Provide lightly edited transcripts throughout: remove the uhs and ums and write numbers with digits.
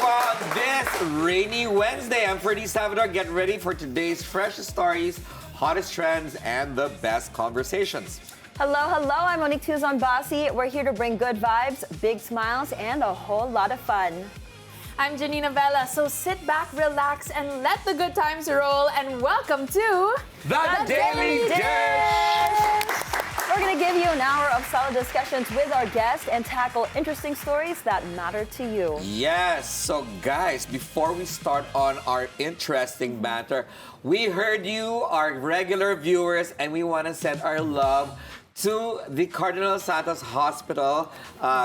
on this rainy Wednesday. I'm Ferdi Salvador. Get ready for today's freshest stories, hottest trends, and the best conversations. Hello, I'm Monique Tuzon-Basi. We're here to bring good vibes, big smiles, and a whole lot of fun. I'm Janina Vela, so sit back, relax, and let the good times roll, and welcome to... The Daily Dish! We're going to give you an hour of solid discussions with our guests and tackle interesting stories that matter to you. Yes, so guys, before we start on our interesting banter, we heard you, our regular viewers, and we want to send our love to the Cardinal Santos Hospital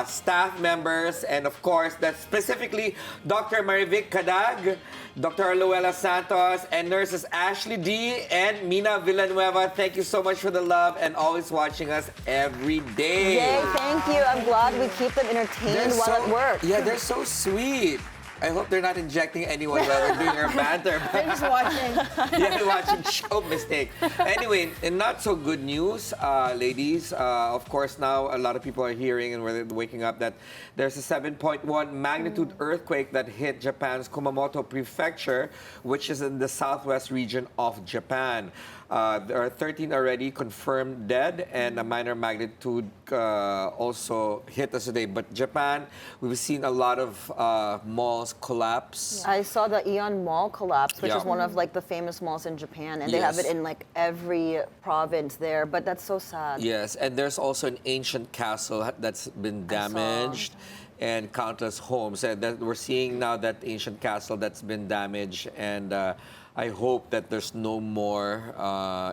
staff members, and of course, that's specifically Dr. Marivic Cadag, Dr. Luella Santos, and nurses Ashley D. and Mina Villanueva. Thank you so much for the love and always watching us every day. Yay, thank you. I'm glad we keep them entertained while at work. Yeah, they're so sweet. I hope they're not injecting anyone while we're doing our banter. They're just watching. Yeah, they're watching. Oh, mistake. Anyway, in not so good news, ladies, of course, now a lot of people are hearing and we're waking up that there's a 7.1 magnitude earthquake that hit Japan's Kumamoto Prefecture, which is in the southwest region of Japan. There are 13 already confirmed dead, and a minor magnitude also hit us today. But Japan, we've seen a lot of malls collapse. I saw the Aeon Mall collapse, which Yeah. is one of like the famous malls in Japan, and they have Yes. it in like every province there. But that's so sad. Yes, and there's also an ancient castle that's been damaged. And countless homes. And that we're seeing now that ancient castle that's been damaged, and I hope that there's no more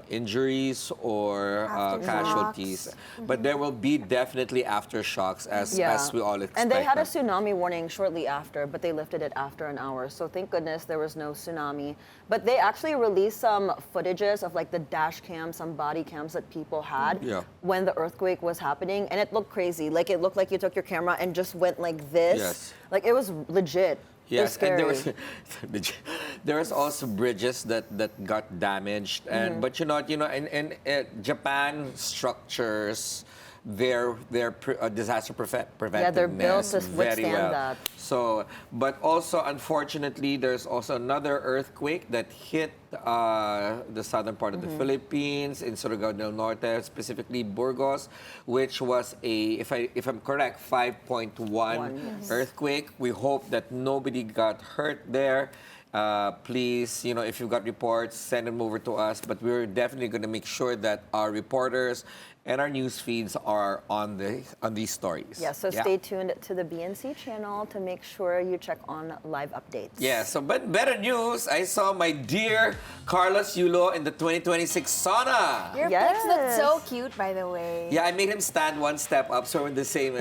injuries or casualties. But there will be definitely aftershoots as we all expect. And they had a tsunami warning shortly after, but they lifted it after an hour. So thank goodness there was no tsunami. But they actually released some footages of like the dash cams, some body cams that people had when the earthquake was happening. And it looked crazy. Like it looked like you took your camera and just went like this. Yes. Like it was legit. Yes, and there was also bridges that got damaged, and but you know, in Japan structures, their disaster preventiveness Yeah, they're built to very withstand well. that. So, but also unfortunately, there's also another earthquake that hit the southern part of the Philippines in Surigao del Norte, specifically Burgos, which was if I'm correct, 5.1 earthquake. We hope that nobody got hurt there. Please, if you've got reports, send them over to us. But we're definitely going to make sure that our reporters and our news feeds are on these stories. Yeah, so stay tuned to the BNC channel to make sure you check on live updates. Yeah, but better news, I saw my dear Carlos Yulo in the 2026 sauna. Your pics look so cute, by the way. Yeah, I made him stand one step up, so we're the same.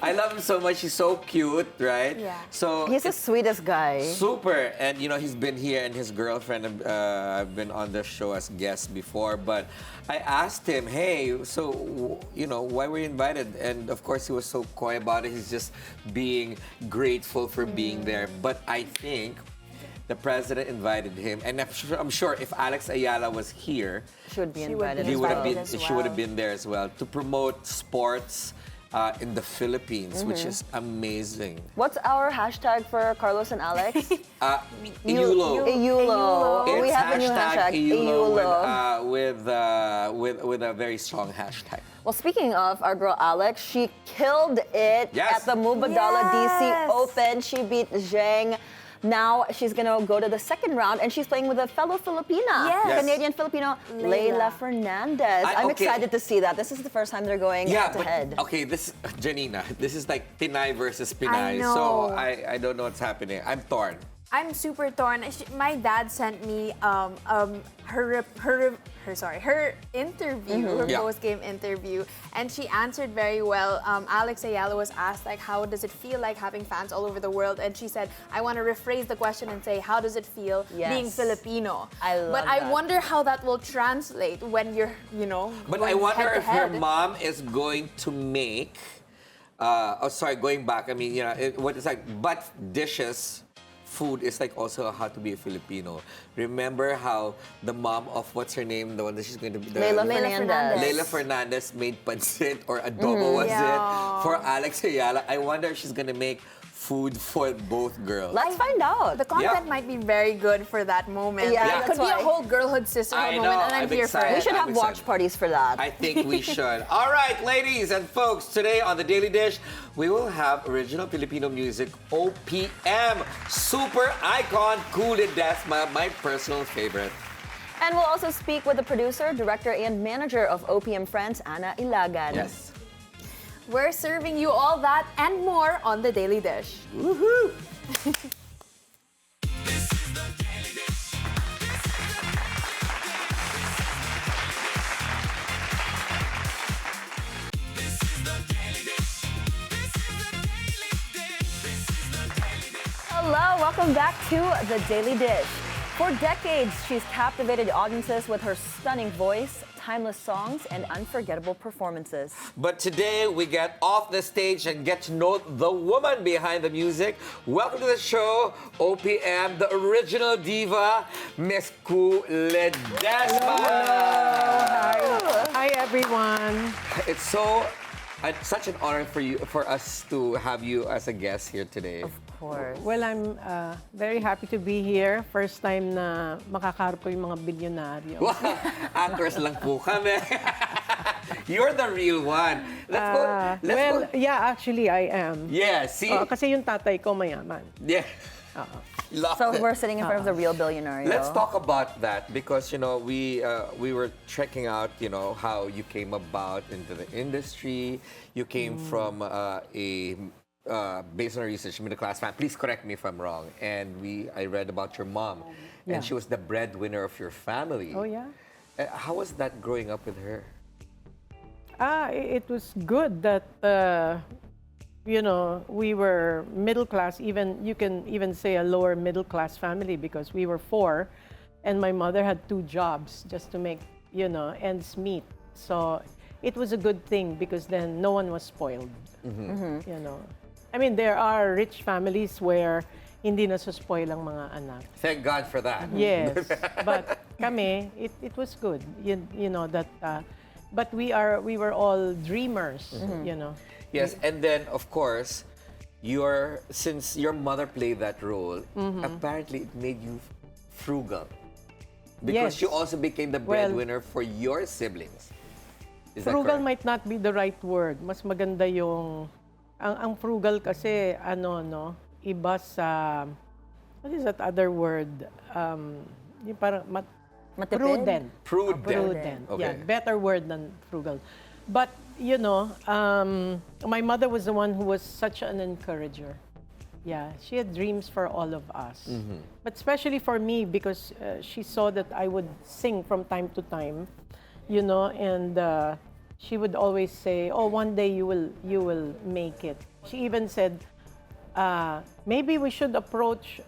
I love him so much. He's so cute, right? Yeah. So He's the sweetest guy. super. And, he's been here, and his girlfriend have been on the show as guests before. But I asked him, hey, so, why were you invited? And, of course, he was so coy about it. He's just being grateful for being there. But I think the president invited him. And I'm sure if Alex Ayala was here, She would be invited he as would well. have been, she would have been there as well to promote sports in the Philippines, which is amazing. What's our hashtag for Carlos and Alex? Iulo. Iulo. It's We have a new hashtag. Iulo with a very strong hashtag. Well, speaking of our girl Alex, she killed it Yes. at the Mubadala DC Yes. Open. She beat Zheng. Now she's gonna go to the second round, and she's playing with a fellow Filipina, Yes. Canadian Filipino, Leila Fernandez. I'm excited to see that. This is the first time they're going head to head. Okay, Janina, this is like Pinay versus Pinay. I know. So I don't know what's happening. I'm torn. I'm super torn. My dad sent me her interview, her post-game interview, and she answered very well. Alex Ayala was asked how does it feel like having fans all over the world, and she said, I want to rephrase the question and say, how does it feel being Filipino? I love But that. I wonder how that will translate when you're, But going I wonder if her head-to-head. mom is going to make. Going back. I mean, what is but dishes. Food is also how to be a Filipino. Remember how the mom of what's her name, the one that she's going to be, Leila Fernandez. Leila Fernandez made pancit or adobo was it for Alex Ayala. I wonder if she's going to make food for both girls. Let's find out. The content might be very good for that moment. Yeah, It could be a whole girlhood sisterhood I moment, know, and I'm I'm here for excited. it. We should have watch parties for that. I think we should. All right, ladies and folks, today on The Daily Dish, we will have original Filipino music, OPM, super icon, Kuh Ledesma, my personal favorite. And we'll also speak with the producer, director, and manager of OPM Friends, Anna Ylagan. Yes. We're serving you all that and more on The Daily Dish. Woohoo! Hello, welcome back to The Daily Dish. For decades, she's captivated audiences with her stunning voice, timeless songs, and unforgettable performances. But today, we get off the stage and get to know the woman behind the music. Welcome to the show, OPM, the original diva, Miss Kuh Ledesma. Hi, everyone. It's such an honor for us to have you as a guest here today. Of course. Well, I'm very happy to be here. First time na makakaharap ko yung mga bilyonaryo. Actors lang po kami. You're the real one. Let's go. Yeah, actually, I am. Yeah, see? Kasi yung tatay ko mayaman. Yeah. Love So it. we're sitting in front of the real Bilyonaryo. Let's talk about that because we were checking out how you came about into the industry. You came from based on our research, middle class family. Please correct me if I'm wrong. And I read about your mom, and she was the breadwinner of your family. Oh, yeah? How was that growing up with her? It was good that we were middle class. Even you can even say a lower middle class family because we were 4, and my mother had 2 jobs just to make ends meet. So it was a good thing because then no one was spoiled. I mean, there are rich families where hindi nasuspoil ang mga anak. Thank God for that. Yes, but kami, it was good. That, but we were all dreamers. Yes, and then of course, since your mother played that role, apparently it made you frugal because Yes. you also became the breadwinner for your siblings. Is that Frugal correct? might not be the right word. Mas maganda yung ang frugal kasi iba sa what is that other word? Yung parang Matipid? prudent. Prudent. Okay. Yeah, better word than frugal. But my mother was the one who was such an encourager. Yeah, she had dreams for all of us. But especially for me because she saw that I would sing from time to time, and she would always say, "Oh, one day you will make it." She even said, "Maybe we should approach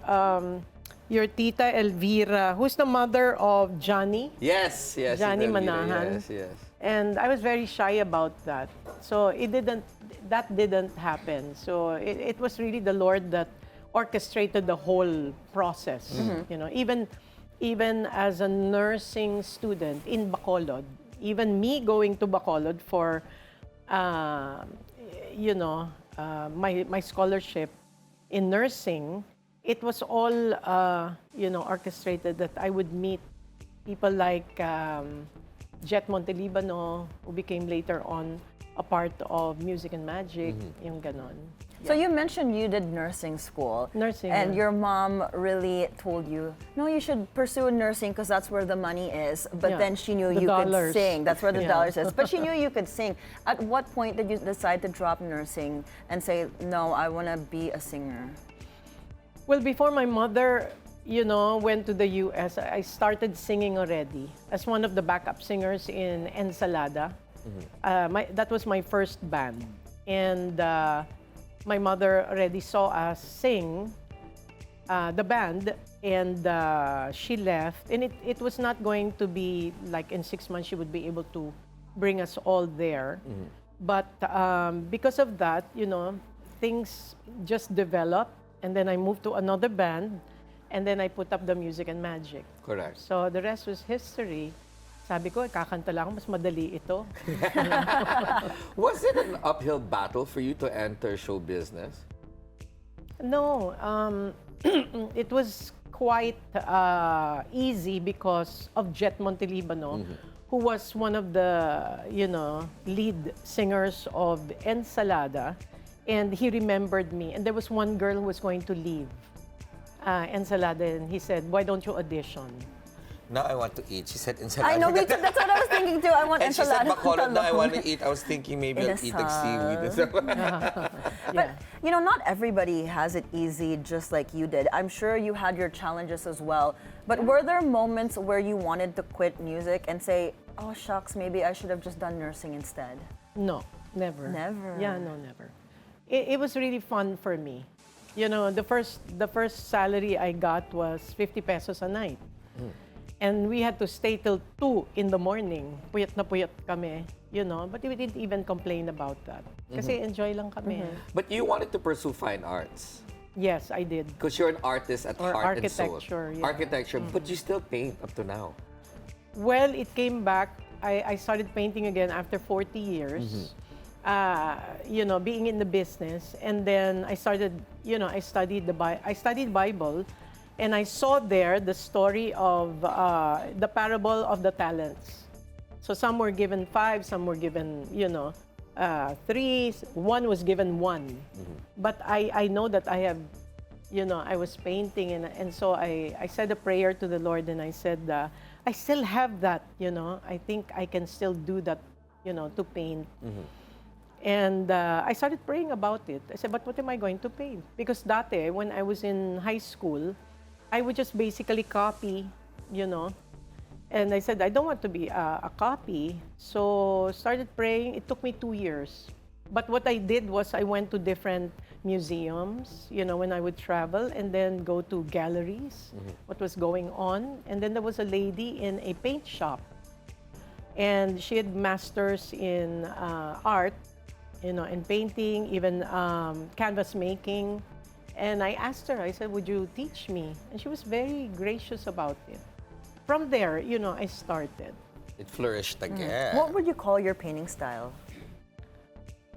your tita Elvira, who's the mother of Johnny." Yes, Johnny Elvira, Manahan. Yes. And I was very shy about that. So that didn't happen. So it was really the Lord that orchestrated the whole process. Even as a nursing student in Bacolod, even me going to Bacolod for my scholarship in nursing, it was all orchestrated that I would meet people like Jet Montelibano, who became later on a part of Music and Magic, yung ganon. So you mentioned you did nursing school. Nursing, And yeah. your mom really told you, no, you should pursue nursing because that's where the money is. But Yeah. then she knew The you dollars. could sing. That's where the Yeah. dollars is. But she knew you could sing. At what point did you decide to drop nursing and say, no, I want to be a singer? Well, before my mother, went to the US, I started singing already as one of the backup singers in Ensalada. That was my first band. And my mother already saw us sing the band, and she left. And it was not going to be like in 6 months she would be able to bring us all there. But because of that, things just developed. And then I moved to another band, and then I put up the Music and Magic. Correct. So the rest was history. Sabi ko, kakanta lang, mas madali ito. Was it an uphill battle for you to enter show business? No, it was quite easy because of Jet Montelibano, who was one of the, lead singers of Ensalada. And he remembered me. And there was one girl who was going to leave Ensalada, and he said, "Why don't you audition?" Now I want to eat. She said ensalada. I know, that's what I was thinking too. I want And she said ensalada. bacolod. Now I want to eat. I was thinking maybe I'll eat like seaweed. But, not everybody has it easy just like you did. I'm sure you had your challenges as well. But were there moments where you wanted to quit music and say, oh, shucks, maybe I should have just done nursing instead? No, never. Never? Yeah, no, never. It was really fun for me. The first salary I got was 50 pesos a night. And we had to stay till 2 in the morning. Puyat na puyat kami, But we didn't even complain about that. Kasi enjoy lang kami. But you wanted to pursue fine arts. Yes, I did. Because you're an artist at Or heart and soul. architecture, yeah. Architecture, but you still paint up to now. Well, it came back. I started painting again after 40 years. Being in the business. And then I started, I studied Bible. And I saw there the story of the parable of the talents. So some were given 5, some were given, 3, one was given 1. But I know that I have, I was painting, and so I said a prayer to the Lord, and I said, I still have that, I think I can still do that, to paint. And I started praying about it. I said, but what am I going to paint? Because dati, when I was in high school, I would just basically copy, And I said, I don't want to be a copy. So started praying. It took me 2 years. But what I did was I went to different museums, when I would travel, and then go to galleries, what was going on. And then there was a lady in a paint shop. And she had masters in art, in painting, even canvas making. And I asked her, I said, would you teach me? And she was very gracious about it. From there, I started. It flourished again. What would you call your painting style?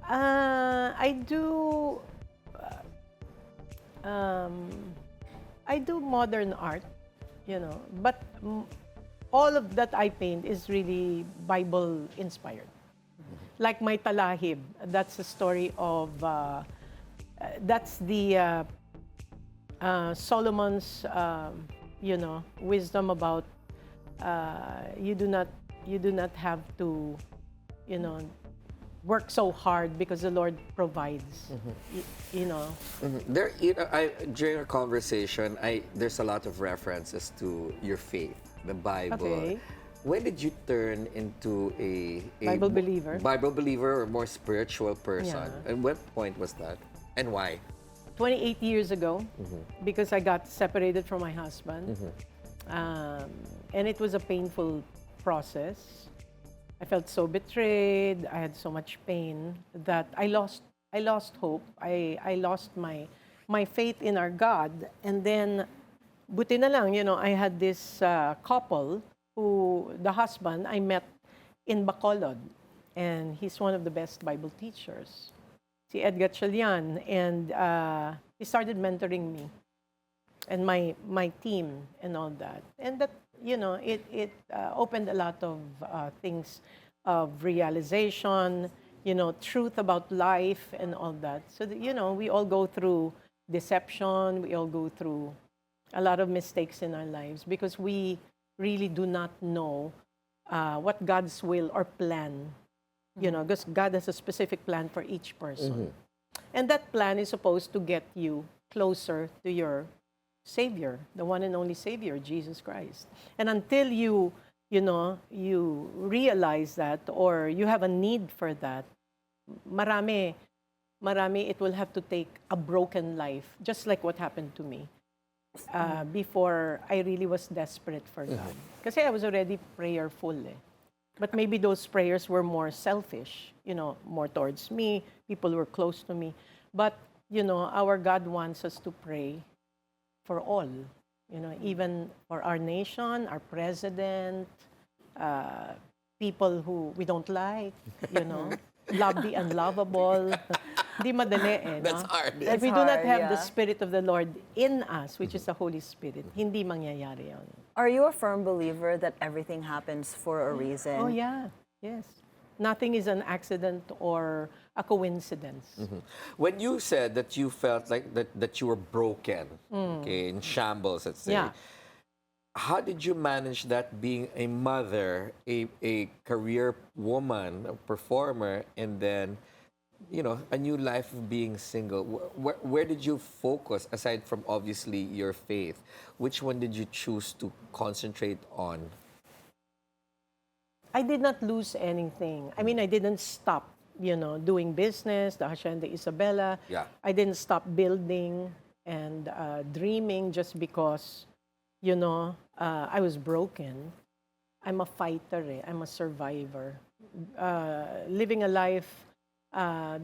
I do modern art, but all of that I paint is really Bible inspired. Like my talahib, that's the story of, that's the Solomon's, wisdom about you do not have to, work so hard because the Lord provides. During our conversation, there's a lot of references to your faith, the Bible. Okay. When did you turn into a Bible believer? Bible believer or more spiritual person? Yeah. And what point was that? And why? 28 years ago, because I got separated from my husband. And it was a painful process. I felt so betrayed. I had so much pain that I lost hope. I lost my faith in our God. And then, buti na lang, I had this couple who, the husband, I met in Bacolod. And he's one of the best Bible teachers. Si Edgar Chalian. And he started mentoring me and my team and all that. And that, it opened a lot of things of realization, truth about life and all that. So that, we all go through deception, we all go through a lot of mistakes in our lives because we really do not know what God's will or plan, because God has a specific plan for each person. And that plan is supposed to get you closer to your Savior, the one and only Savior, Jesus Christ. And until you realize that or you have a need for that, marami, it will have to take a broken life, just like what happened to me, before I really was desperate for God. Kasi I was already prayerful. But maybe those prayers were more selfish, more towards me, people were close to me. But, our God wants us to pray for all, even for our nation, our president, people who we don't like, love the unlovable. Di madali eh. That's no? hard. If That's we do not hard, have the yeah. Spirit of the Lord in us, which is the Holy Spirit, hindi mangyayari yun. Are you a firm believer that everything happens for a reason? Oh yeah, yes. Nothing is an accident or a coincidence. When you said that you felt like that you were broken, okay, in shambles, let's say, Yeah. how did you manage that being a mother, a career woman, a performer, and then, you know, a new life of being single? Where did you focus, aside from obviously your faith? Which one did you choose to concentrate on? I did not lose anything. I mean, I didn't stop, doing business, the Hacienda Isabella. Yeah. I didn't stop building and dreaming just because, I was broken. I'm a fighter. I'm a survivor. Living a life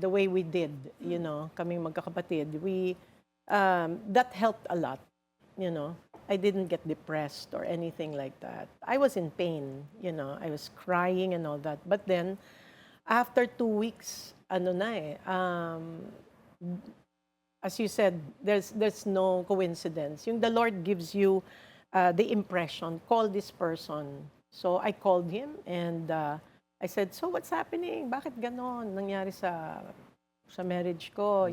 the way we did, kaming magkakapatid, that helped a lot, I didn't get depressed or anything like that. I was in pain, I was crying and all that. But then, after 2 weeks, as you said, there's no coincidence. The Lord gives you the impression, call this person. So I called him and I said, so what's happening? Bakit ganon nangyari sa marriage ko,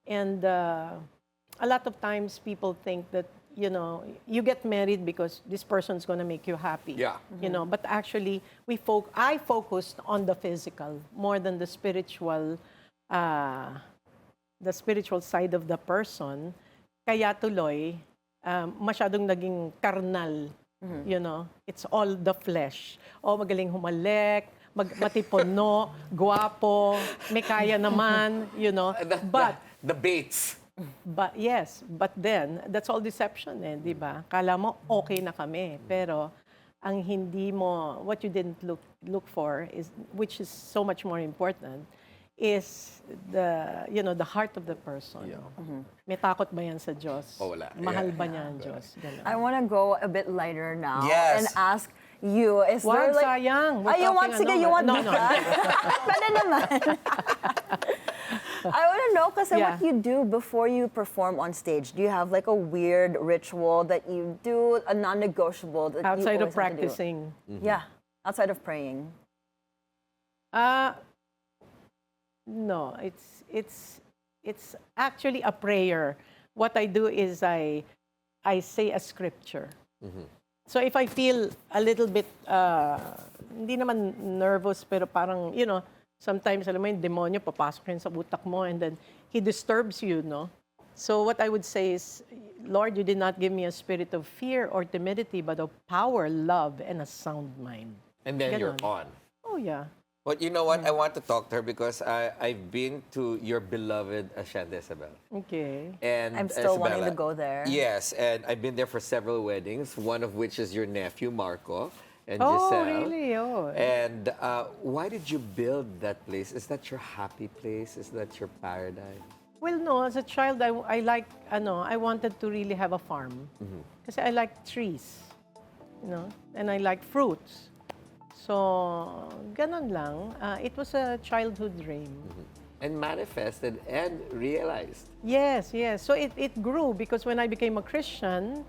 And a lot of times people think that, you get married because this person's going to make you happy. Yeah. But actually, I focused on the physical more than the spiritual side of the person. Kaya tuloy, masyadong naging karnal. It's all the flesh. O magaling humalik, matipuno, guwapo, may kaya naman, But the baits. But yes, but then that's all deception eh, 'di ba? Kala mo okay na kami, pero ang hindi mo, what you didn't look for is, which is so much more important, is the heart of the person. Yeah. May takot ba yan sa Diyos? Oh, wala. Mahal Yeah. ba niya ang Diyos? Ganun. I want to go a bit lighter now Yes. and ask you, is Wag, there like... sayang. We're Ay, you want, talking sige, you want no. that? Pwede naman. I want to know kasi Yeah. what you do before you perform on stage. Do you have like a weird ritual that you do, a non-negotiable that Outside you of always have to do? practicing. Yeah, outside of praying. No, it's actually a prayer. What I do is I say a scripture. So if I feel a little bit, hindi naman nervous, pero parang, sometimes, alam mo yung demonyo, papasok yun sa utak mo, and then he disturbs you, no? So what I would say is, Lord, you did not give me a spirit of fear or timidity, but of power, love, and a sound mind. And then you're Ganon. on. Oh, yeah. But you know what? I want to talk to her because I've been to your beloved Hacienda, Isabella. Okay. And I'm still wanting Isabella, to go there. Yes, and I've been there for several weddings, one of which is your nephew, Marco, and Oh, Giselle. really? Oh. And why did you build that place? Is that your happy place? Is that your paradise? Well, no. As a child, I like, I wanted to really have a farm. Kasi I like trees, and I like fruits. So, ganun lang. It was a childhood dream. And manifested and realized. Yes, yes. So it grew because when I became a Christian,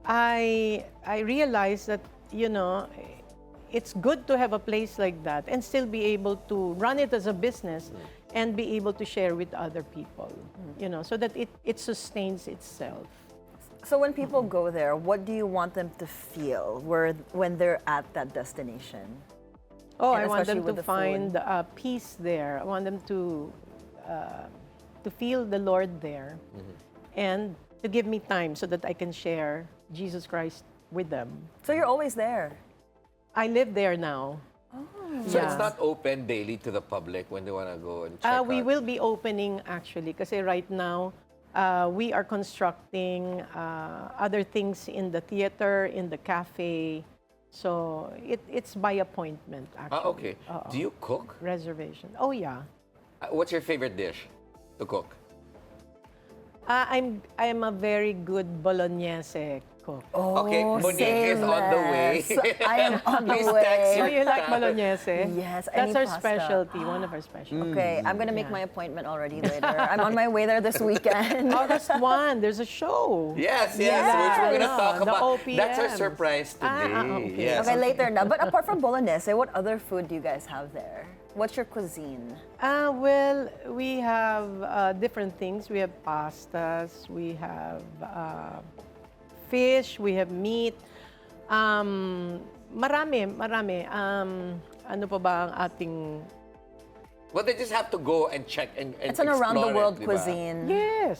I realized that, it's good to have a place like that and still be able to run it as a business and be able to share with other people, so that it sustains itself. So when people go there, what do you want them to feel when they're at that destination? Oh, And I want especially them with to the food. find peace there. I want them to feel the Lord there, and to give me time so that I can share Jesus Christ with them. So you're always there. I live there now. So Yeah. it's not open daily to the public when they want to go and check We out? will be opening actually, kasi right now we are constructing other things in the theater, in the cafe. So it's by appointment actually. Okay. Do you cook? Reservation. Oh yeah. What's your favorite dish to cook? I'm a very good bolognese cook. Okay, Monique is on the way. I am on the Please way. text Oh, your you like bolognese? Yes, That's any our pasta. specialty, one of our specialties. Okay, I'm gonna make Yeah. my appointment already later. I'm on my way there this weekend. August 1, there's a show. Yes, which Yeah. we're gonna talk The about. OPM. That's our surprise today. Okay. Yes. Okay, later now. But apart from bolognese, what other food do you guys have there? What's your cuisine? Well, we have different things. We have pastas, we have fish, we have meat. Marami. Ano pa ba ang ating... Well, they just have to go and check and It's an explore around-the-world it, diba? cuisine.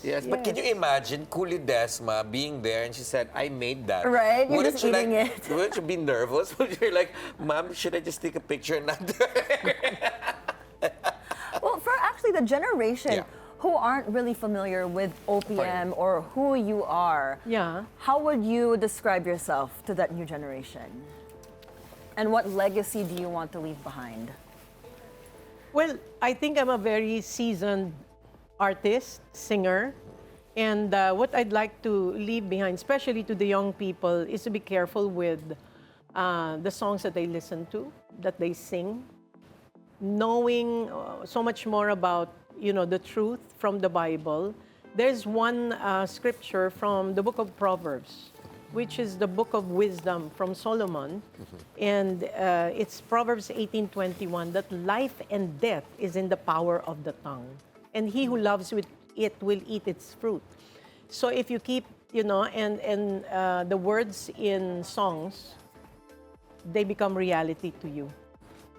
Yes, but can you imagine Kuh Ledesma being there and she said, I made that. Right, you're just eating it. Wouldn't you be nervous? Would you like, Mom, should I just take a picture and not do it? Well, for actually the generation Yeah. who aren't really familiar with OPM or who you are, Yeah. how would you describe yourself to that new generation? And what legacy do you want to leave behind? Well, I think I'm a very seasoned artist, singer, and what I'd like to leave behind, especially to the young people, is to be careful with the songs that they listen to, that they sing, knowing so much more about, the truth from the Bible. There's one scripture from the book of Proverbs, which is the book of wisdom from Solomon. And it's Proverbs 18:21, that life and death is in the power of the tongue. And he who loves it will eat its fruit. So if you keep, and the words in songs, they become reality to you.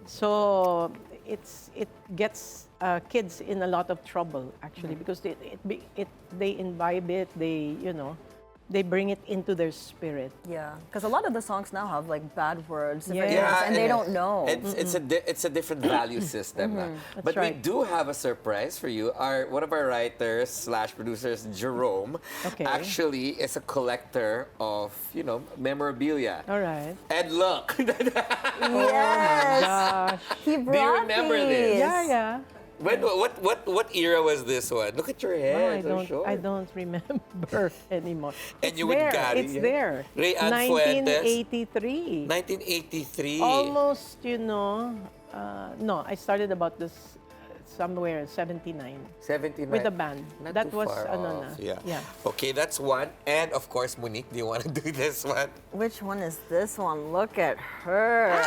So it gets kids in a lot of trouble, actually, because they imbibe it, they bring it into their spirit. Yeah, because a lot of the songs now have like bad words, different Yeah. words, and they don't know. It's a different value system. But we right. do have a surprise for you. One of our writers / producers, Jerome, Okay. actually is a collector of, memorabilia. All right. And look, Yes, Gosh. he brought remember these. this? Yeah. what era was this one? Look at your head. I don't remember anymore. And It's you would there. carry It's it? there. Ray Ann Fuentes? 1983. 1983. Almost, no, I started about this somewhere 79 79. with a band. Not That too was far ano off. na. Yeah. Okay, that's one. And of course, Monique, do you want to do this one? Which one is this one? Look at her.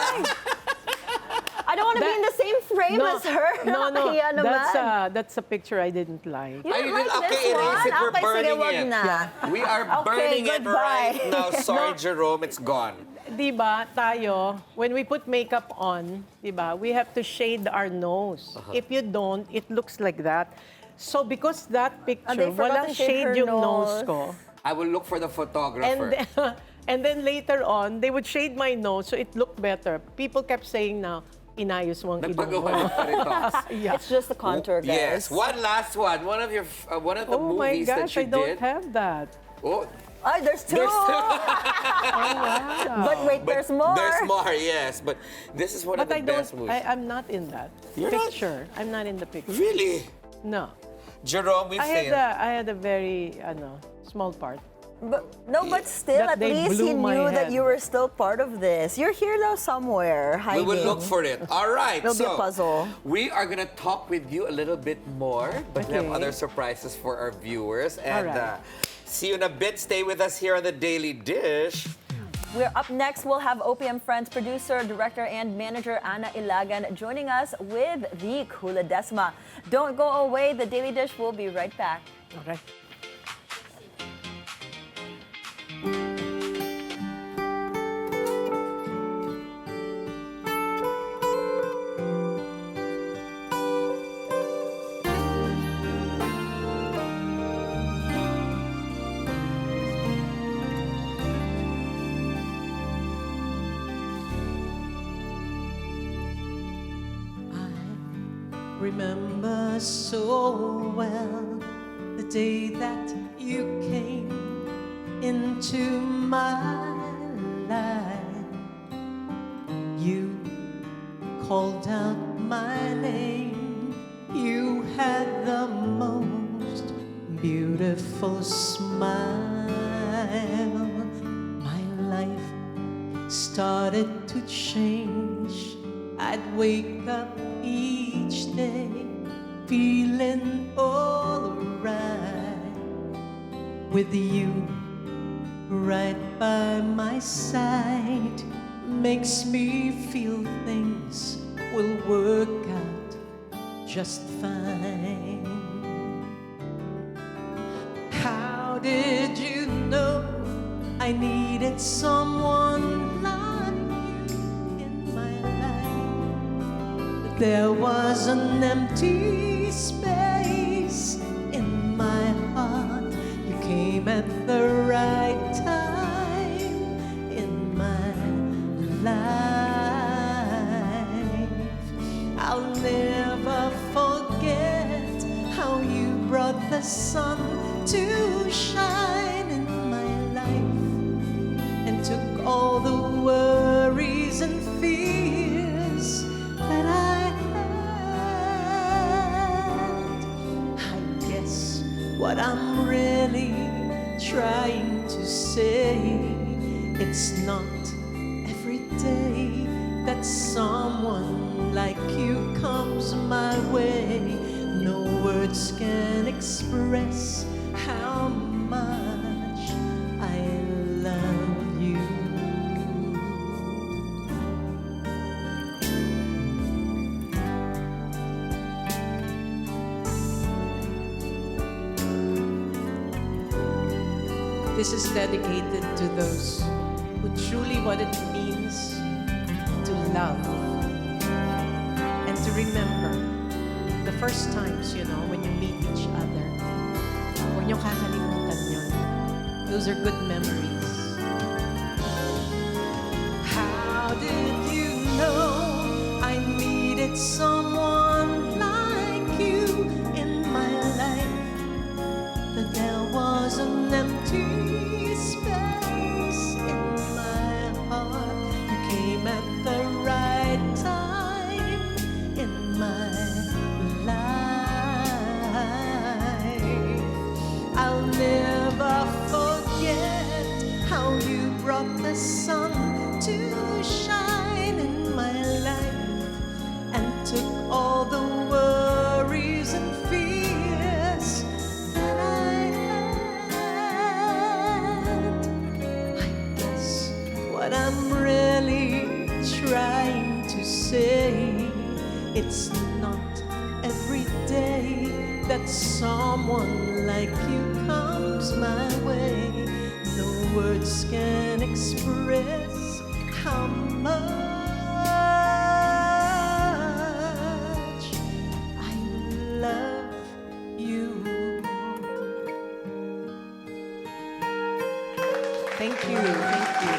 I don't want to be in the same frame as her. No. Kaya naman. That's a picture I didn't like. You don't like okay, this erase one? it. We're Okay, sige, burning wag it. na. We are Okay, burning it goodbye. right now. Sorry, Jerome, it's gone. Diba, tayo, when we put makeup on, diba, we have to shade our nose. If you don't, it looks like that. So because that picture, they forgot walang to shade her shade yung nose nose. ko. I will look for the photographer. And then later on, they would shade my nose so it looked beter. People kept saying now, inayos mo ang ilong Nagpagawa mo. ng paritox. Yeah. It's just the contour, guys. Yes. One last one. One of the Oh my movies that gosh, you I don't did. have that. Oh, Ay, there's two. But wait, there's more. There's more, yes. But this is one of But the best movies. I'm not in that You're not? picture. I'm not in the picture. Really? No. Jerome, we've seen. I had a very small part. But still, That at they least he blew my knew that head. you were still part of this. You're here though somewhere, We hiding. will look for it. All right. It'll be a puzzle. We are going to talk with you a little bit more, but we have Okay. other surprises for our viewers. And right. see you in a bit. Stay with us here on The Daily Dish. We're up next. We'll have OPM Friends producer, director, and manager Anna Ylagan joining us with the Kuh Ledesma. Don't go away. The Daily Dish will be right back. Okay. Remember so well the day that you came into my life. You called out my name. You had the most beautiful smile. started to change. I'd wake up each day feeling alright with you right by my side. Makes me feel things will work out just fine. How did you know I needed someone like you in my life? There was an empty space in my heart. You came at the right time in my life. I'll never forget how you brought the sun to shine in my life and took all the worries and fears that I had. I guess what I'm really trying to say, it's not every day that someone like you comes my way. No words can express how much I love you. This is dedicated to those who truly what it means to love and to remember the first times, you know, when you meet each other. Huwag niyong kakalimutan yun. Those are good memories. How did you know I needed someone like you in my life? That there was an empty space in my heart. You came at the right time in my life. I'll never forget how you brought the sun to shine in my life and took all the worries and fears that I had. I guess what I'm really trying to say, it's not every day that someone like you comes my way. No words can express how much I love you. Thank you, thank you.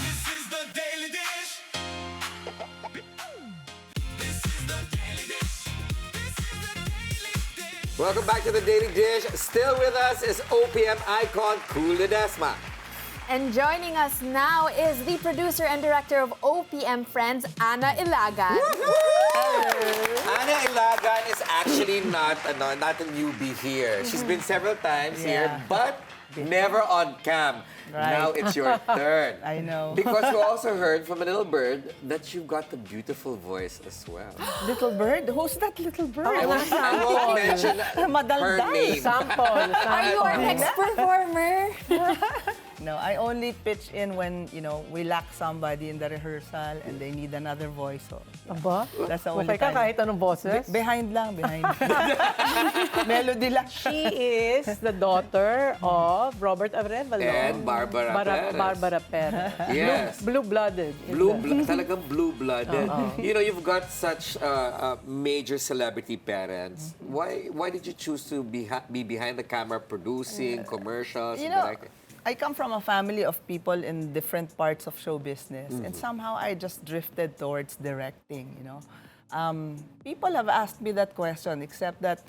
This is the Daily Dish. This is the Daily Dish. This is the Daily Dish. Welcome back to the Daily Dish. Still with us is OPM icon Kuh Ledesma. And joining us now is the producer and director of OPM Friends, Anna Ylagan. Anna Ylagan is actually not a newbie here. She's been several times here, but never on cam. Right. Now it's your turn. I know. Because we also heard from a little bird that you've got a beautiful voice as well. Little bird? Who's that little bird? I won't mention her Madaldal. name. Sample. Are you our next performer? No, I only pitch in when, you know, we lack somebody in the rehearsal and they need another voice. So Aba? that's the only Okay ka time. kahit anong boses? Behind lang, behind. Melody lang. She is the daughter of Robert Arevalo. And Barbara Perez. Barbara Perez. Yes. Blue-blooded. Talagang blue-blooded. You know, you've got such major celebrity parents. Why did you choose to be behind the camera producing commercials? You and know, directing? I come from a family of people in different parts of show business, and somehow I just drifted towards directing. You know, people have asked me that question, except that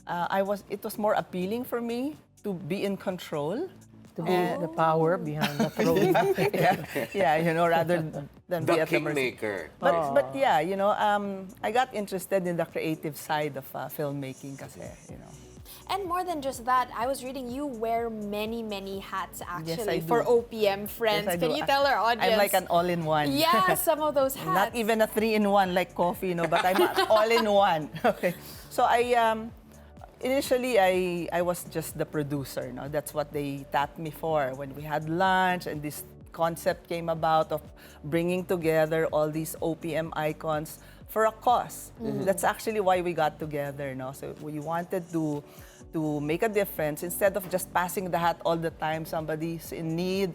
it was more appealing for me to be in control. To be the power behind the throne. Yeah, you know, rather than be The at the mercy. kingmaker. But yeah, you know, I got interested in the creative side of filmmaking kasi, you know. And more than just that, I was reading you wear many, many hats actually I for do. OPM Friends. Yes, I Can do. you tell our audience? I'm like an all-in-one. Yeah, some of those hats. Not even a 3-in-1 like coffee, but I'm an all-in-one. Okay. So initially I was just the producer, That's what they tapped me for when we had lunch, and this concept came about of bringing together all these OPM icons for a cause. That's actually why we got together, So we wanted to make a difference instead of just passing the hat all the time. Somebody's in need,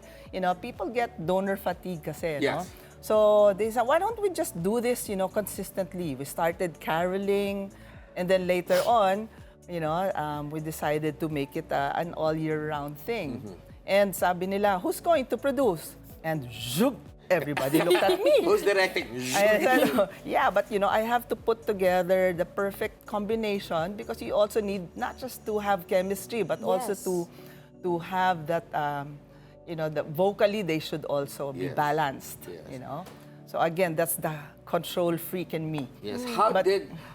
people get donor fatigue kasi, Yes. So they said, why don't we just do this, consistently? We started caroling, and then later on, we decided to make it an all year round thing. And sabi nila, who's going to produce? And zoop, everybody looked at me. Who's directing? I said, yeah, but I have to put together the perfect combination, because you also need not just to have chemistry, but also to have that, the vocally they should also be Yes. balanced, Yes. So again, that's the control freak in me. Yes. But-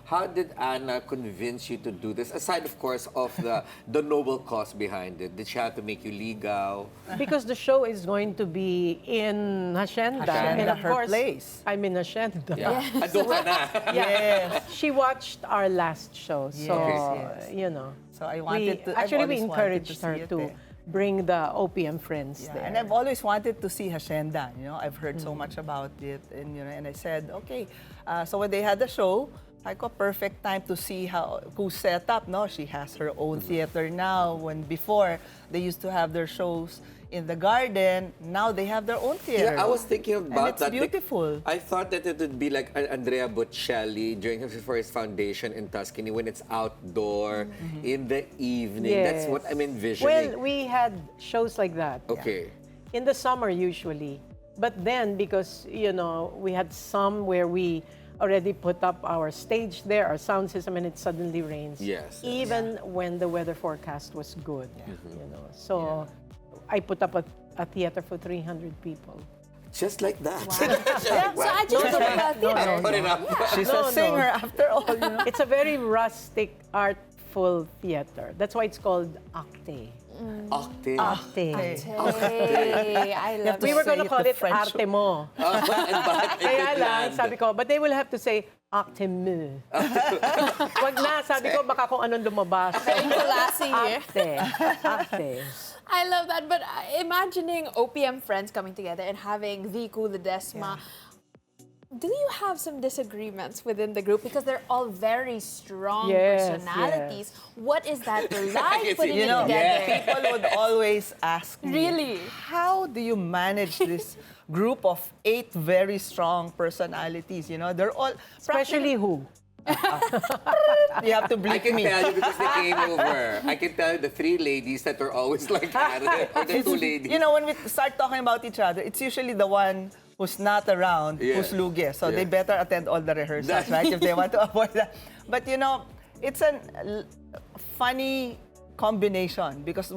How did Anna convince you to do this? Aside, of course, of the noble cause behind it, did she have to make you ligaw? Because the show is going to be in Hacienda. Hacienda, And of her course, place. I'm in Hacienda. Yeah. Ando ka na. Yes. She watched our last show. So, Yes. yes. So I wanted to. I've Actually, we always wanted encouraged see her it, to bring the OPM Friends Yeah, there. and I've always wanted to see Hacienda. I've heard so much about it, and and I said, okay. So when they had the show, I got perfect time to see how Kuh's set up. She has her own theater now. When before they used to have their shows in the garden, now they have their own theater. Yeah, I was thinking about it's that. beautiful. I thought that it would be like Andrea Bocelli during for his foundation in Tuscany when it's outdoor in the evening. That's Yes. what I'm Well, envisioning. we had shows like that. Okay. In the summer, usually. But then, because, we had some where we already put up our stage there, our sound system, and it suddenly rains. Yes. Even when the weather forecast was good, So I put up a theater for 300 people. Just like that. Yeah, so I just thought about theater. Put it up. She's No, a singer after all. It's a very rustic, artful theater. That's why it's called Acte. Octave. Acte. Hey, I love We to were say going to it call the it French Arte Mo. Kaya lang, sabi ko, but they will have to say, Acte Me. Wag na, sabi ko, baka kung anong lumabas. Very classy. Acte. Acte. I love that, but imagining OPM Friends coming together and having the Kuh Ledesma, do you have some disagreements within the group? Because they're all very strong Yes, personalities. What is that like putting it You know, together? people would always ask me, Really? how do you manage this group of 8 very strong personalities? They're all Especially who? You have to I bleep can me. tell you because they came over. I can tell you the 3 ladies that are always like Karen, or the 2 ladies. When we start talking about each other, it's usually the one who's not around, Yeah. who's lugi. So they Yeah. better attend all the rehearsals, right? If they want to avoid that. But it's a funny combination because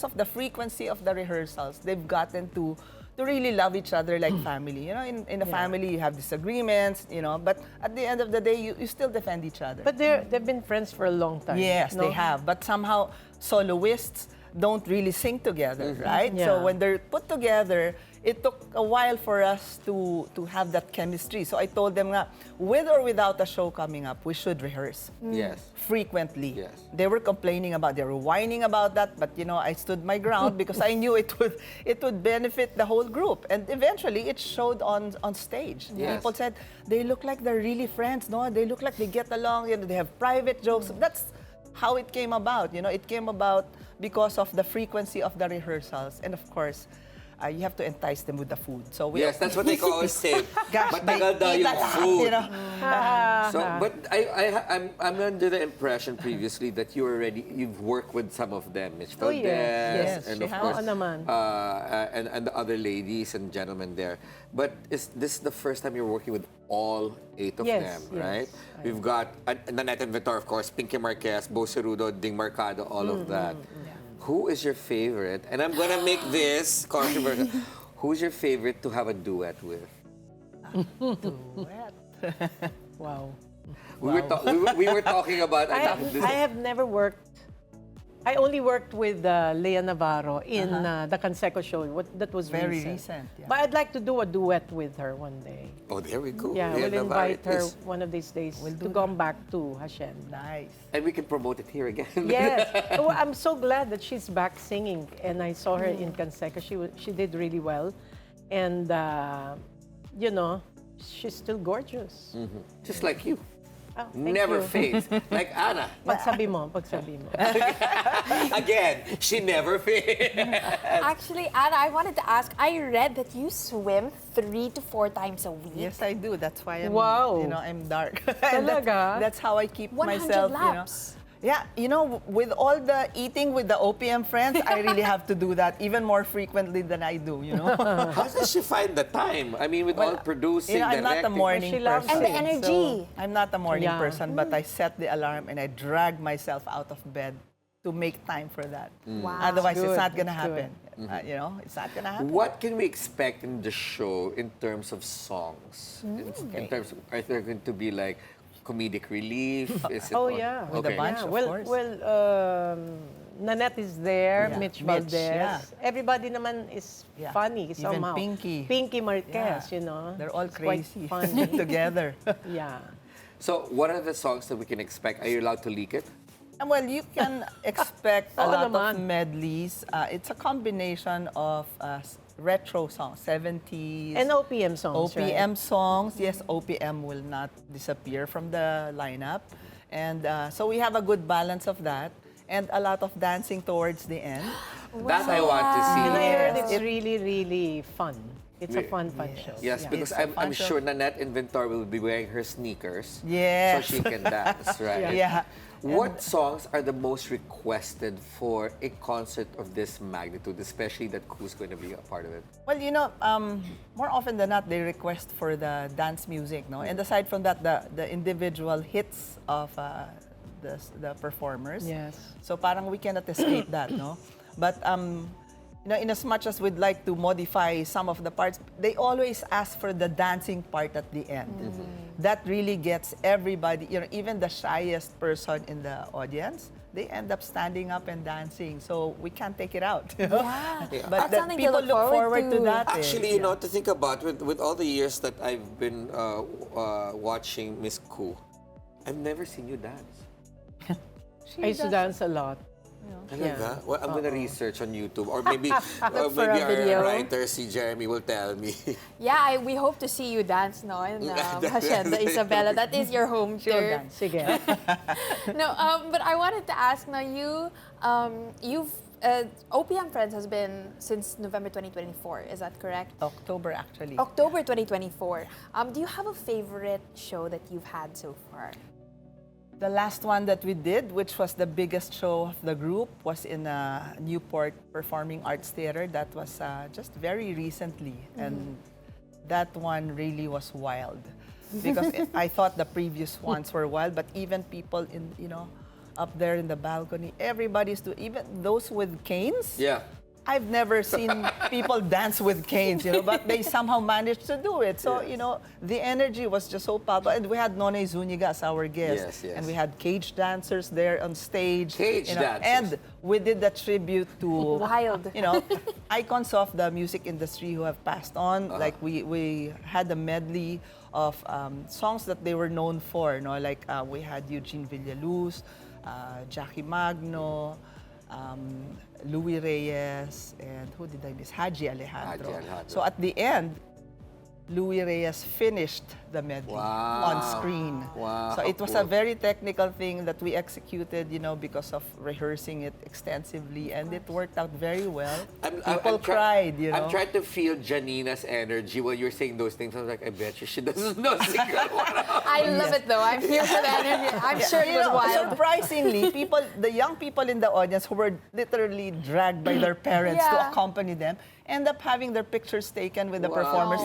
of the frequency of the rehearsals, they've gotten to really love each other like family. In a family you have disagreements, but at the end of the day you still defend each other. But they've been friends for a long time. Yes, no? they have. But somehow soloists don't really sing together, right? Yeah. So when they're put together, it took a while for us to have that chemistry. So I told them nga, with or without a show coming up, we should rehearse Yes. frequently. Yes. They were whining about that, but I stood my ground because I knew it would benefit the whole group. And eventually it showed on stage. Yes. People said, they look like they're really friends, no? They look like they get along, they have private jokes. That's how it came about. It came about because of the frequency of the rehearsals. And of course, you have to entice them with the food. So we Yes, that's what they always say. Gosh, Matagal they daw eat yung a lot, food. So, Ah. but I'm under the impression previously that you've worked with some of them, Mitch Oh, Valdez, yes. Yes, and she of has. course, Oo naman. and the other ladies and gentlemen there. But is this the first time you're working with all 8 of Yes, them, yes. right? We've got Nanette and Vitor, of course, Pinky Marquez, Bo Cerudo, Ding Marcado, all of that. Who is your favorite? And I'm gonna make this controversial. Who's your favorite to have a duet with? Wow. We were talking about. I have never worked I only worked with Lea Navarro in the Canseco show. That was Very recent, yeah. But I'd like to do a duet with her one day. Oh, there we go. Yeah, Lea we'll Navarro invite it her is. one of these days We'll to do come back to Hacienda. Nice. And we can promote it here again. Yes. Oh, I'm so glad that she's back singing. And I saw her in Canseco. She did really well. And, you know, she's still gorgeous. Just like you. Oh, thank Never you. fades. Like Anna. Pagsabi mo, pagsabi mo. Again, she never fades. Actually, Anna, I wanted to ask, I read that you swim 3 to 4 times a week. Yes, I do. That's why I'm, Wow. I'm dark. And Talaga? that's how I keep 100 myself, laps. Yeah, with all the eating with the OPM friends, I really have to do that even more frequently than I do, How does she find the time? I mean, with all producing, I'm not a directing. morning She loves person. And the energy. So I'm not a morning Yeah. person, but I set the alarm and I drag myself out of bed to make time for that. Wow. Otherwise, That's it's good, not going to that's good. happen. It's not going to happen. What can we expect in the show in terms of songs? In terms of, are there going to be like comedic relief? Is it Oh, on- yeah. With a bunch, of course. Nanette is there, Yeah. Mitch Mitch, Valdez. yeah. Everybody naman is Yeah. funny Even somehow. Pinky. Pinky Marquez, Yeah. you know. They're all It's quite crazy funny. together. Yeah. So, what are the songs that we can expect? Are you allowed to leak it? And well, you can expect a Oo lot of naman. medleys. It's a combination of retro songs, 70s. And OPM songs, OPM right? songs. Yes, OPM will not disappear from the lineup. And so we have a good balance of that. And a lot of dancing towards the end. That I want to see. And I heard Yes. it's really, really fun. It's a fun show. Yes, Yeah. because It's a I'm fun show. sure Nanette Inventor will be wearing her sneakers. Yes. So she can dance, right? Yeah. What songs are the most requested for a concert of this magnitude, especially that Kuh's going to be a part of it? Well, more often than not, they request for the dance music, no? And aside from that, the individual hits of the performers. Yes. So parang we cannot escape that, no? But in as much as we'd like to modify some of the parts, they always ask for the dancing part at the end. That really gets everybody, even the shyest person in the audience, they end up standing up and dancing. So we can't take it out. Yeah. But That's the something to people look look forward forward to to. that. Actually, you know, to think about, with all the years that I've been watching Miss Kuh, I've never seen you dance. I used to dance a lot. Talaga? Well, I'm gonna research on YouTube, or maybe, for a maybe our video. writer, si Jeremy, will tell me. Yeah, we hope to see you dance, no? In Hacienda, Isabella. That is your home She'll turf. dance. Sige. No, but I wanted to ask now, you've OPM Friends has been since November 2024. Is that correct? October, actually. October 2024. Do you have a favorite show that you've had so far? The last one that we did, which was the biggest show of the group, was in Newport Performing Arts Theater. That was just very recently. And that one really was wild. Because I thought the previous ones were wild, but even people up there in the balcony, everybody's even those with canes. Yeah. I've never seen people dance with canes, but they somehow managed to do it. So, the energy was just so palpable. And we had Nonay Zuniga as our guest. Yes, yes. And we had cage dancers there on stage. Cage dancers. And we did the tribute to, Wild. icons of the music industry who have passed on. Like we had a medley of songs that they were known for. Like we had Eugene Villaluz, Jackie Magno, Louis Reyes, and who did I miss? Haji Alejandro. Haji Alejandro. So at the end, Louis Reyes finished the medley on screen. Wow, So it was cool. a very technical thing that we executed, because of rehearsing it extensively, and it worked out very well. People cried, I'm trying to feel Janina's energy while you're saying those things. I was like, I bet you she doesn't know Cignal. I love it though. I'm here for the energy. I'm sure it was wild. Surprisingly, the young people in the audience who were literally dragged by their parents to Yeah. accompany them, end up having their pictures taken with the Wow. performers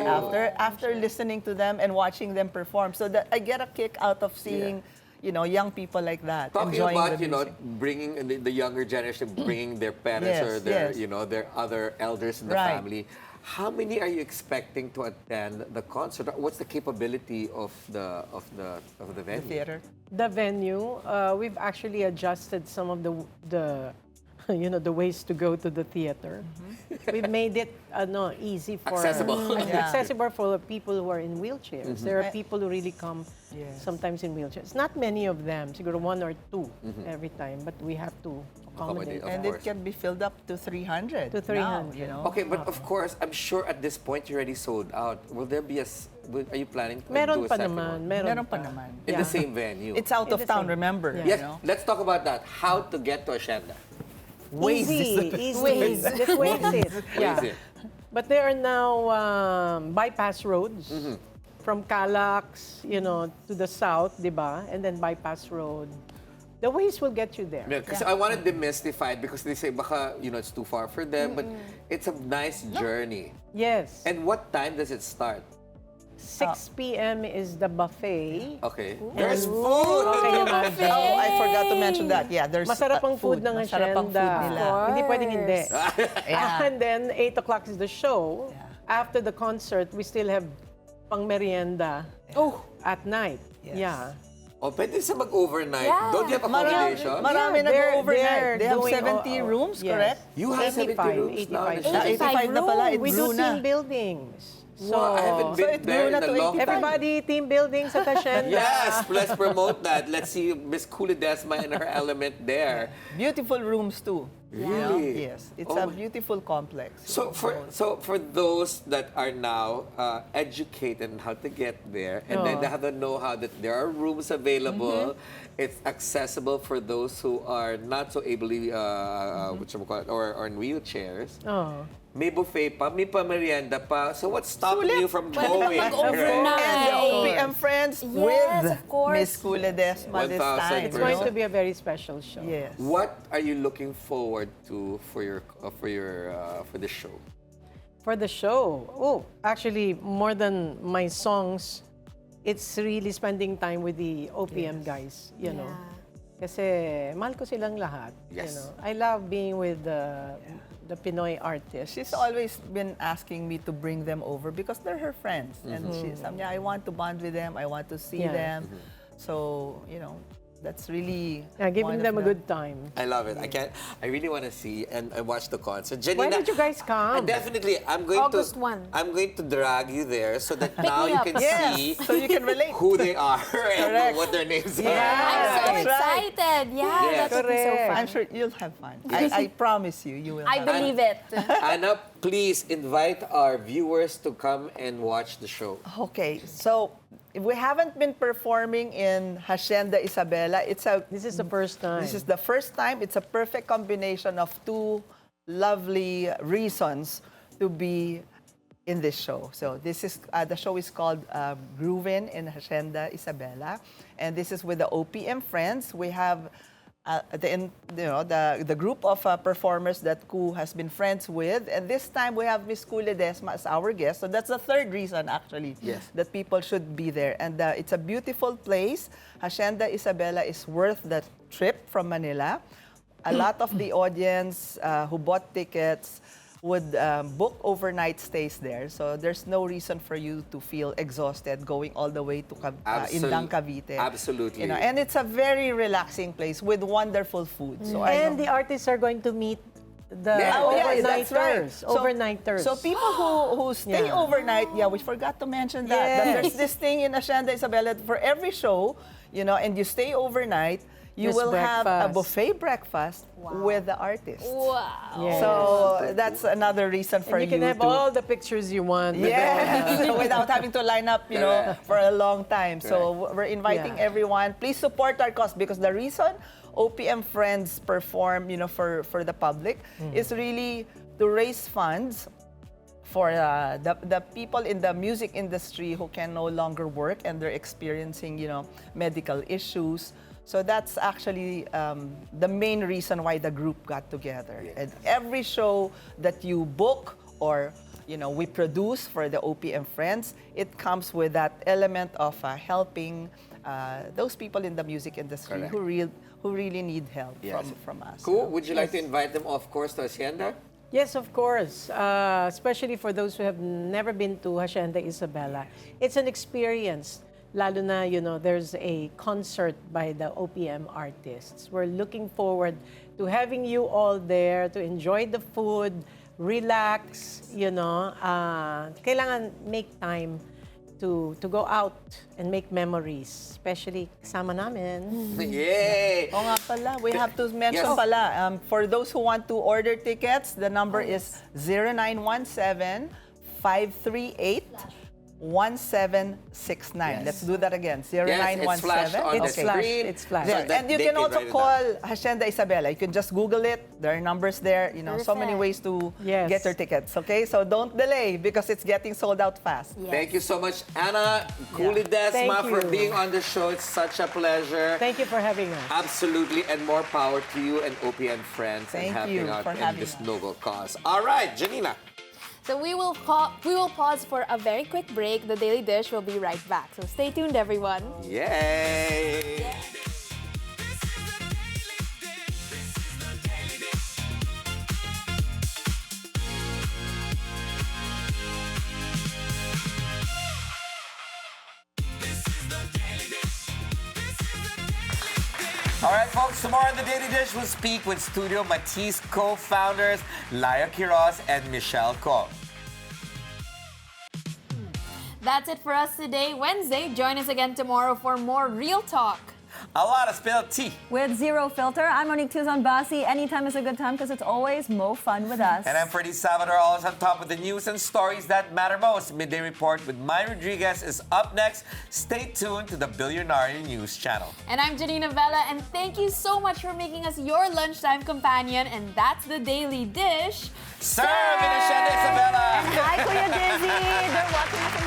after listening to them and watching them perform. So that I get a kick out of seeing, young people like that Talking enjoying about, the music. bringing the younger generation, bringing their parents Yes, or their, yes. their other elders in the Right. family. How many are you expecting to attend the concert? What's the capability of the The venue? theater. The venue, we've actually adjusted some of the the ways to go to the theater. We've made it easy for Accessible. accessible for people who are in wheelchairs. There are people who really come Yes. sometimes in wheelchairs. Not many of them, siguro 1 or 2 every time, but we have to accommodate. Of And course. it can be filled up to 300. To 300. Now, you know? Okay, but of course, I'm sure at this point you're already sold out. Will there be are you planning to Meron do a pa second naman, one? meron Meron pa naman. In Yeah. the same venue? It's out In of the town, same- remember? Yeah. Yes, You know? let's talk about that. How to get to Hacienda. Waze is the Easy, Waze. Just Waze it. Yeah. Waze it. But there are now bypass roads from Calax, to the south, di ba? And then bypass road. The Waze will get you there. Yeah, kasi I want to demystify it because they say baka, it's too far for them, but it's a nice journey. Yes. And what time does it start? 6 p.m. is the buffet. Okay. There's food! Can you imagine? Oh, I forgot to mention that. Yeah, there's Masarap ang food ng Masarap ang Hacienda. food nila. Hindi pwedeng hindi. Yeah. And then 8 o'clock is the show. Yeah. After the concert, we still have pang merienda at night. Yes. Yeah. Oh, pwede sa mag-overnight. Yeah. Don't you have accommodation? Marami Yeah, nag-overnight. they're They have doing 70 rooms, yes. correct? You have 70 rooms now. 85. Na 85 na pala, it We do grew na. team buildings. So, Wow, I haven't So been it there grew in na a to long 85. time. everybody, team buildings at Hacienda. Yes, let's promote that. Let's see Miss Kuh Ledesma in her element there. Beautiful rooms too. You know? Really? Yes, it's Oh a my- beautiful complex. So for those that are now educated on how to get there, and then they have the know-how that there are rooms available, it's accessible for those who are not so ably whatchamacallit, or in wheelchairs. Oh. May buffet pa, may pa-merienda pa. So what's stopping you from Pwede going? pa mag-overnight. And the OPM Friends Yes, with of course. Miss Kuh Ledesma this 1,000 time. It's per going know? to be a very special show. Yes. What are you looking forward to for the show? For the show, actually, more than my songs, it's really spending time with the OPM guys, you know. Kasi mahal ko silang lahat, Yes. you know. I love being with the Pinoy artists. She's always been asking me to bring them over because they're her friends. And she's, I want to bond with them. I want to see Yeah. them. So, that's really Giving one them a of the- good time. I love it. I really want to see and watch the concert. Why Janina, don't you guys come? Definitely, I'm going August 1. I'm going to drag you there so that now me you up. can Yes, see so you can relate. who they are and Correct. what their names I'm are. so That's right. excited. Yeah, Yes. that would be so Correct. fun. I'm sure you'll have fun. I promise you will I have believe it. Anna, please invite our viewers to come and watch the show. Okay, so we haven't been performing in Hacienda Isabella. This is the first time. This is the first time. It's a perfect combination of two lovely reasons to be in this show. So this is the show is called Groovin' in Hacienda Isabella, and this is with the OPM Friends. We have the group of performers that Kuh has been friends with, and this time we have Miss Kuh Ledesma as our guest. So that's the third reason actually that people should be there, and it's a beautiful place. Hacienda Isabella is worth the trip from Manila. A lot of the audience who bought tickets would book overnight stays there. So there's no reason for you to feel exhausted going all the way to Indang, Cavite. Absolutely. You know, and it's a very relaxing place with wonderful food. So and the artists are going to meet the that's right. overnighters. So people who stay Yeah. overnight, we forgot to mention that. Yes. That there's this thing in Hacienda Isabella for every show, and you stay overnight, you There's will have a breakfast. buffet breakfast with the artists. Wow. Yes. So that's another reason for and you can have to all the pictures you want. yes, without having to line up, for a long time. So we're inviting Yeah. everyone. Please support our cause because the reason OPM Friends perform, for the public is really to raise funds for the people in the music industry who can no longer work and they're experiencing, medical issues. So that's actually the main reason why the group got together. And every show that you book or we produce for the OPM Friends, it comes with that element of helping those people in the music industry who really need help from us. Cool. Would you like to invite them, of course, to Hacienda? Yes, of course. Especially for those who have never been to Hacienda Isabella. It's an experience. Lalo na, there's a concert by the OPM artists. We're looking forward to having you all there to enjoy the food, relax, kailangan make time to go out and make memories, especially kasama namin. Yay! Oh nga pala, we have to mention Yes. pala, for those who want to order tickets, the number is 0917-538-1769. Let's do that again, 0917. it's flashed on the screen. It's flashed. So There. that And you they can also write it call Hacienda Isabella. You can just Google it. There are numbers there. So many ways to Yes. get your tickets. Okay, so don't delay because it's getting sold out fast. Thank you so much, Anna, Kuh Ledesma, Thank for you. being on the show. It's such a pleasure. Thank you for having us. Absolutely, and more power to you and OPM Friends Thank and you helping out for in having this us. noble cause. All right, Janina. So we will pause for a very quick break. The Daily Dish will be right back. So stay tuned, everyone. Yay! All right, folks, tomorrow on The Daily Dish, we'll speak with Studio Matisse co-founders Laia Quiroz and Michelle Ko. That's it for us today, Wednesday. Join us again tomorrow for more Real Talk. A lot of spilled tea. With Zero Filter, I'm Monique Tuzon-Basi. Anytime is a good time because it's always more fun with us. And I'm Ferdi Salvador, always on top of the news and stories that matter most. Midday Report with Mai Rodriguez is up next. Stay tuned to the Bilyonaryo News Channel. And I'm Janina Vela, and thank you so much for making us your lunchtime companion. And that's The Daily Dish. Serve in Hacienda, Isabella! Hi, Kuya Dizzy. They're watching us in